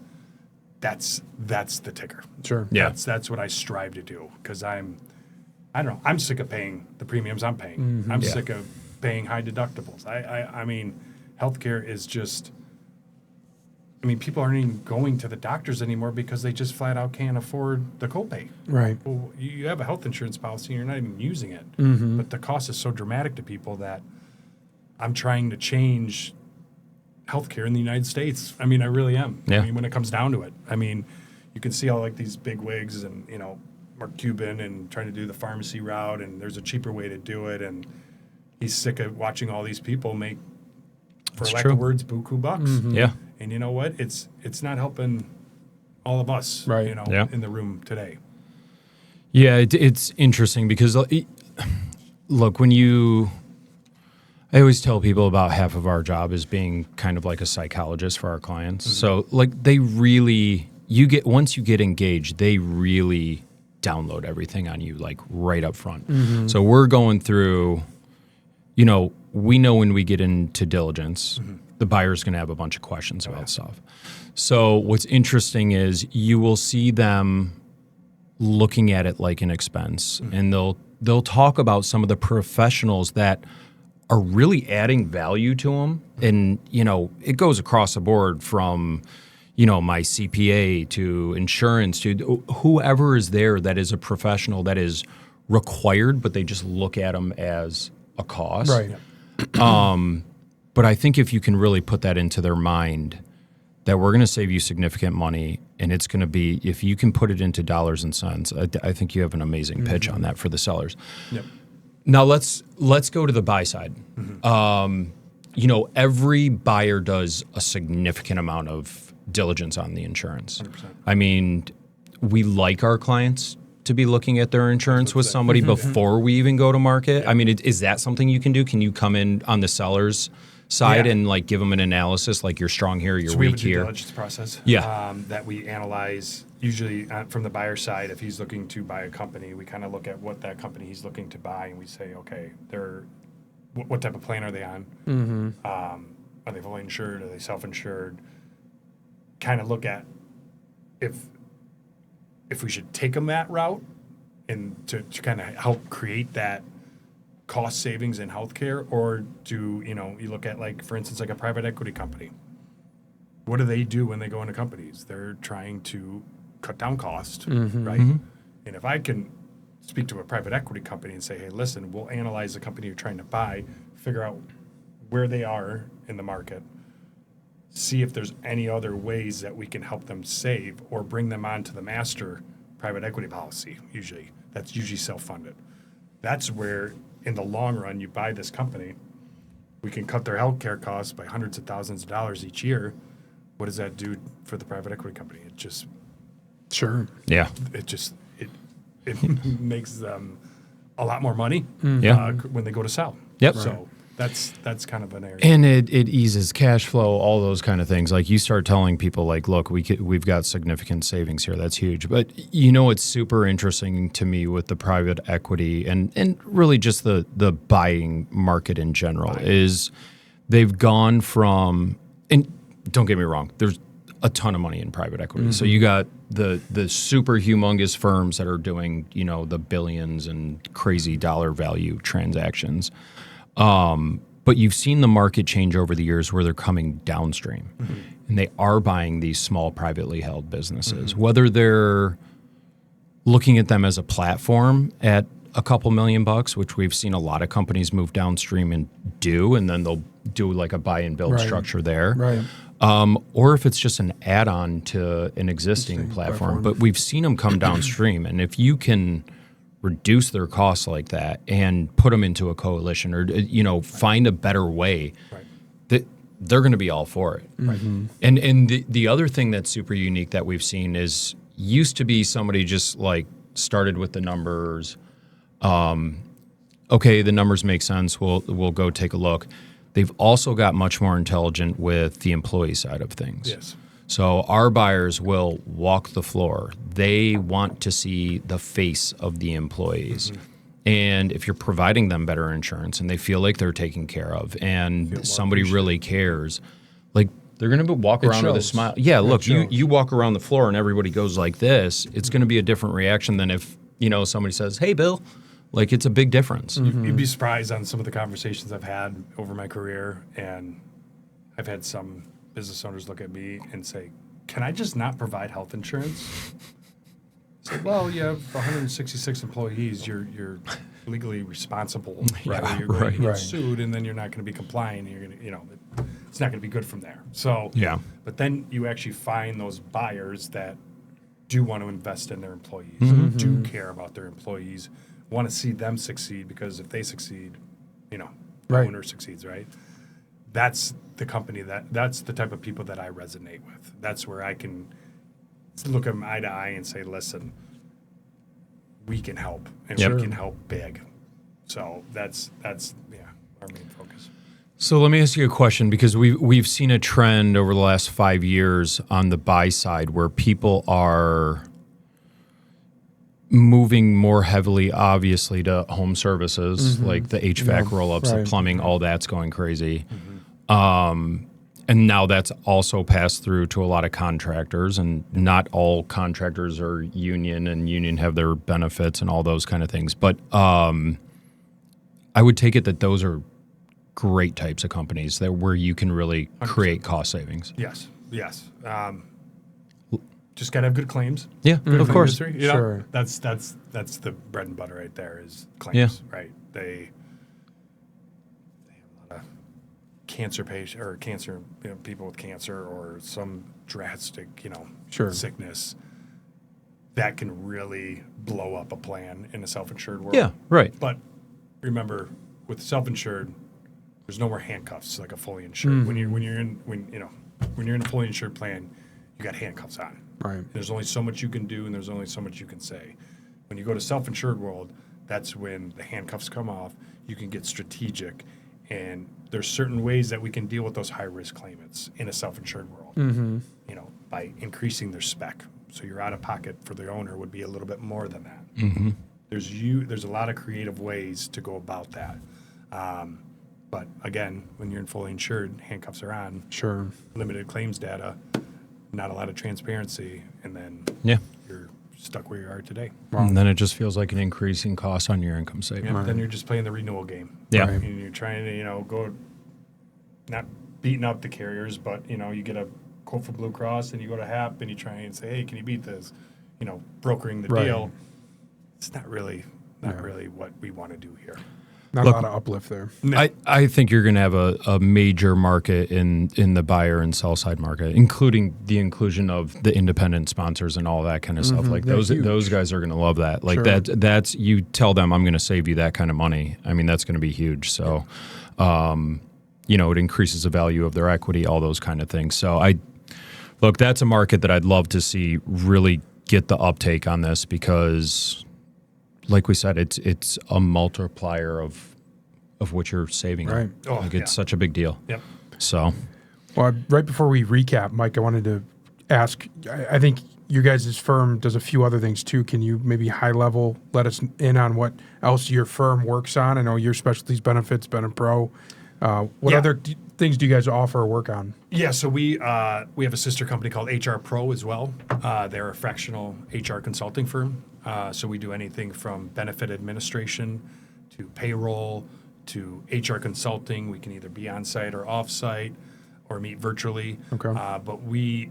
that's the ticker. Sure. Yeah. That's what I strive to do because I don't know, I'm sick of paying the premiums I'm paying. I'm sick of paying high deductibles. I mean, healthcare is just, people aren't even going to the doctors anymore because they just flat out can't afford the copay. Right. Well, you have a health insurance policy and you're not even using it. But the cost is so dramatic to people that I'm trying to change healthcare in the United States. I really am. Yeah. When it comes down to it. You can see all like these big wigs and, Mark Cuban and trying to do the pharmacy route and there's a cheaper way to do it. And he's sick of watching all these people make, for That's lack true. of words, buku bucks. Yeah. And you know what? It's not helping all of us, Right. Yeah. in the room today. Yeah, it's interesting because, look, I always tell people about half of our job is being kind of like a psychologist for our clients. So, like, once you get engaged, they really download everything on you, like, right up front. So we're going through, we know when we get into diligence, the buyer's going to have a bunch of questions about stuff. So what's interesting is you will see them looking at it like an expense, and they'll talk about some of the professionals that are really adding value to them. And, it goes across the board from, my CPA to insurance to whoever is there that is a professional that is required, but they just look at them as a cost. Right. But I think if you can really put that into their mind that we're going to save you significant money and it's going to be, if you can put it into dollars and cents, I think you have an amazing pitch on that for the sellers. Yep. Now let's go to the buy side. Every buyer does a significant amount of diligence on the insurance. 100%. We like our clients to be looking at their insurance with somebody before we even go to market. Is that something you can do? Can you come in on the seller's side and like give them an analysis, like you're strong here, you're So we have weak a due here? diligence process that we analyze usually from the buyer side. If he's looking to buy a company, we kind of look at what that company he's looking to buy and we say, okay, what type of plan are they on? Are they fully insured? Are they self-insured? Kind of look at if we should take them that route and to kind of help create that cost savings in healthcare, or do you look at, like, for instance, like a private equity company. What do they do when they go into companies? They're trying to cut down cost, right? And if I can speak to a private equity company and say, hey, listen, we'll analyze the company you're trying to buy, figure out where they are in the market, see if there's any other ways that we can help them save or bring them onto the master private equity policy. That's usually self-funded. That's where, in the long run, you buy this company, we can cut their healthcare costs by hundreds of thousands of dollars each year, what does that do for the private equity company? It just Sure. Yeah. it makes them a lot more money Yeah. when they go to sell. Yep. So that's kind of an area. And it eases cash flow, all those kind of things. Like you start telling people, like, look, we've got significant savings here. That's huge. But it's super interesting to me with the private equity and really just the buying market in general is they've gone from, and don't get me wrong, there's a ton of money in private equity. So you got the super humongous firms that are doing, the billions and crazy dollar value transactions. But you've seen the market change over the years where they're coming downstream and they are buying these small privately held businesses, whether they're looking at them as a platform at a couple $1,000,000, which we've seen a lot of companies move downstream and do, and then they'll do like a buy and build structure there. Right. Or if it's just an add-on to an existing platform. But we've seen them come downstream. And if you can reduce their costs like that and put them into a coalition or, find a better way, that they're going to be all for it. And the other thing that's super unique that we've seen is used to be somebody just like started with the numbers. Okay, the numbers make sense. We'll go take a look. They've also got much more intelligent with the employee side of things. Yes. So our buyers will walk the floor. They want to see the face of the employees. And if you're providing them better insurance and they feel like they're taken care of and somebody really cares, like they're going to walk around with a smile. Yeah, look, you walk around the floor and everybody goes like this, it's going to be a different reaction than if, somebody says, "Hey, Bill." Like, it's a big difference. You'd be surprised on some of the conversations I've had over my career, and I've had some business owners look at me and say, "Can I just not provide health insurance?" I said, "Well, you have 166 employees. You're legally responsible. Right? You're going to get sued, and then you're not going to be compliant. And you're going to, it's not going to be good from there." So, but then you actually find those buyers that do want to invest in their employees, do care about their employees, want to see them succeed, because if they succeed, the owner succeeds, right? That's the company that's the type of people that I resonate with. That's where I can look them eye to eye and say, "Listen, we can help, and we can help big." So that's our main focus. So let me ask you a question, because we've seen a trend over the last 5 years on the buy side where people are moving more heavily, obviously, to home services, like the HVAC roll-ups, the plumbing, all that's going crazy. And now that's also passed through to a lot of contractors, and not all contractors are union, and union have their benefits and all those kind of things. But I would take it that those are great types of companies where you can really create cost savings. Yes. Just gotta have good claims. Yeah, of course. Industry, Sure. That's the bread and butter right there is claims. Right. They have a lot of cancer patient or cancer people with cancer or some drastic sickness that can really blow up a plan in a self-insured world. Yeah, right. But remember, with self-insured, there's no more handcuffs like a fully insured. When you're in a fully insured plan, you got handcuffs on. Right. There's only so much you can do, and there's only so much you can say. When you go to self-insured world, that's when the handcuffs come off. You can get strategic, and there's certain ways that we can deal with those high-risk claimants in a self-insured world. By increasing their spec, so your out-of-pocket for the owner would be a little bit more than that. There's a lot of creative ways to go about that. But again, when you're in fully insured, handcuffs are on. Sure. Limited claims data, not a lot of transparency, and then you're stuck where you are today. And then it just feels like an increasing cost on your income statement. Then you're just playing the renewal game. Yeah. Right? And you're trying to go, not beating up the carriers, but you get a quote from Blue Cross and you go to HAP and you try and say, "Hey, can you beat this?" Brokering the deal. It's not really what we want to do here. Not a lot of uplift there. No. I think you're going to have a major market in the buyer and sell side market, including the inclusion of the independent sponsors and all that kind of stuff. Like those guys are going to love that. Like that's you tell them, "I'm going to save you that kind of money." I mean, that's going to be huge. So, it increases the value of their equity, all those kind of things. So Look, that's a market that I'd love to see really get the uptake on this because, like we said, it's a multiplier of what you're saving. Right. Oh, Like yeah. it's such a big deal. Yep. So, Well, right before we recap, Mike, I wanted to ask, I think you guys' firm does a few other things too. Can you maybe high level let us in on what else your firm works on? I know your specialties benefits, BenePro. What Yeah. other things do you guys offer or work on? Yeah, so we have a sister company called HR Pro as well. They're a fractional HR consulting firm. So we do anything from benefit administration to payroll to HR consulting. We can either be on site or off site or meet virtually. Okay. But we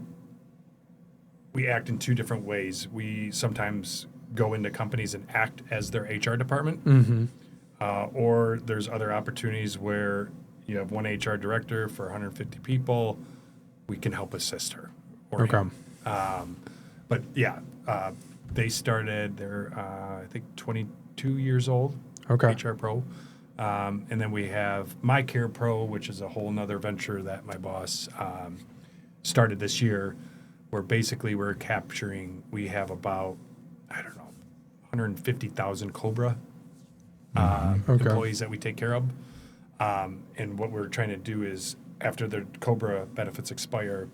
act in two different ways. We sometimes go into companies and act as their HR department, or there's other opportunities where you have one HR director for 150 people. We can help assist her. Or Okay. him. But yeah, they started. They're I think 22 years old. Okay. HR Pro. And then we have My Care Pro, which is a whole nother venture that my boss started this year, where basically we have about, 150,000 COBRA Okay. employees that we take care of. And what we're trying to do is after their COBRA benefits expire,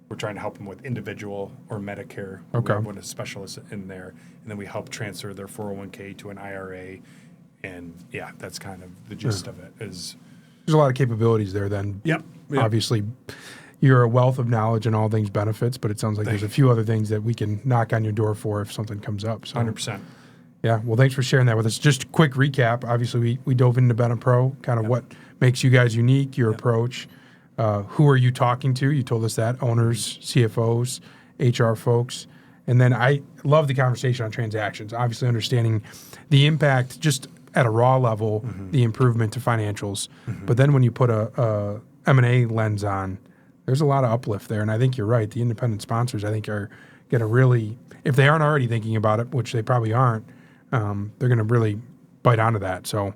we're trying to help them with individual or Medicare. Okay. We have a specialist in there. And then we help transfer their 401k to an IRA. And yeah, that's kind of the gist of it is. There's a lot of capabilities there then. Yep. Obviously, you're a wealth of knowledge in all things benefits, but it sounds like there's a few other things that we can knock on your door for if something comes up. So 100%. Yeah, well, thanks for sharing that with us. Just a quick recap. Obviously, we dove into BenePro, kind of what makes you guys unique, your approach. Who are you talking to? You told us that. Owners, CFOs, HR folks. And then I love the conversation on transactions, obviously understanding the impact just at a raw level, the improvement to financials. But then when you put a M&A lens on, there's a lot of uplift there. And I think you're right. The independent sponsors, I think, are going to really, if they aren't already thinking about it, which they probably aren't, they're going to really bite onto that. So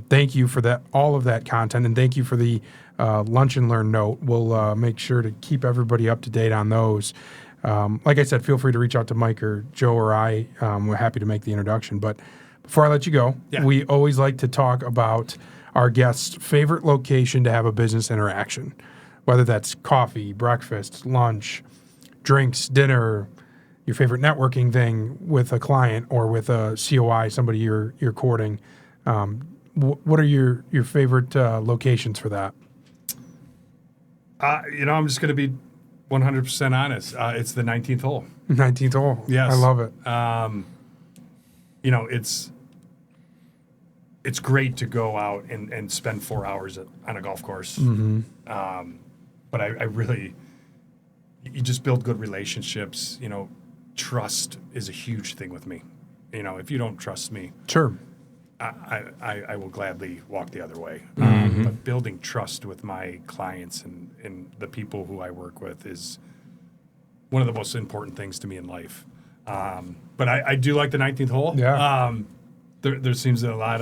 thank you for that, all of that content, and thank you for the lunch and learn note. We'll make sure to keep everybody up to date on those. Like I said, feel free to reach out to Mike or Joe or I. We're happy to make the introduction. But before I let you go, we always like to talk about our guests' favorite location to have a business interaction, whether that's coffee, breakfast, lunch, drinks, dinner, your favorite networking thing with a client or with a COI, somebody you're courting. What are your favorite locations for that? I'm just going to be 100% honest. It's the 19th hole. 19th hole. Yes. I love it. It's great to go out and spend 4 hours on a golf course. But I really, you just build good relationships. Trust is a huge thing with me. If you don't trust me, Sure. I will gladly walk the other way. But building trust with my clients and the people who I work with is one of the most important things to me in life. But I do like the 19th hole. Yeah. There seems that a lot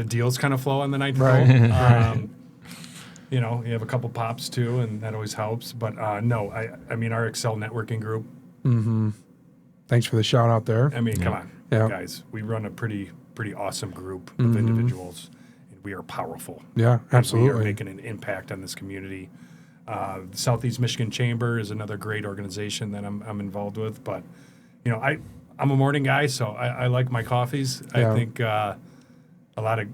of deals kind of flow on the 19th hole. You have a couple pops too, and that always helps. But no, I mean our Excel networking group. Thanks for the shout out there. I mean, come on, guys. We run a pretty awesome group of individuals, and we are powerful. Yeah, absolutely. We are making an impact on this community. Southeast Michigan Chamber is another great organization that I'm involved with. But I'm a morning guy, so I like my coffees. Yeah. I think a lot of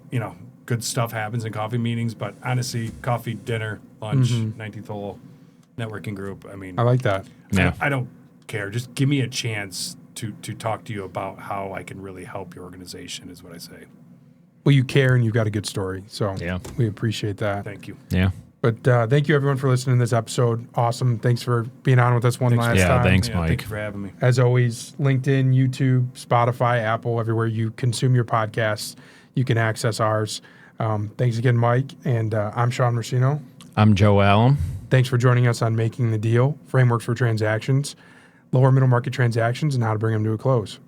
good stuff happens in coffee meetings. But honestly, coffee, dinner, lunch, 19th hole, networking group. I mean, I like that. Yeah. I don't care. Just give me a chance to talk to you about how I can really help your organization is what I say. Well, you care and you've got a good story. So Yeah. we appreciate that. Thank you. Yeah. But thank you, everyone, for listening to this episode. Awesome. Thanks for being on with us last time. Thanks, Yeah, Mike. thank you for having me. As always, LinkedIn, YouTube, Spotify, Apple, everywhere you consume your podcasts, you can access ours. Thanks again, Mike. And I'm Sean Mercino. I'm Joe Allen. Thanks for joining us on Making the Deal, Frameworks for Transactions, Lower Middle Market Transactions, and How to Bring Them to a Close.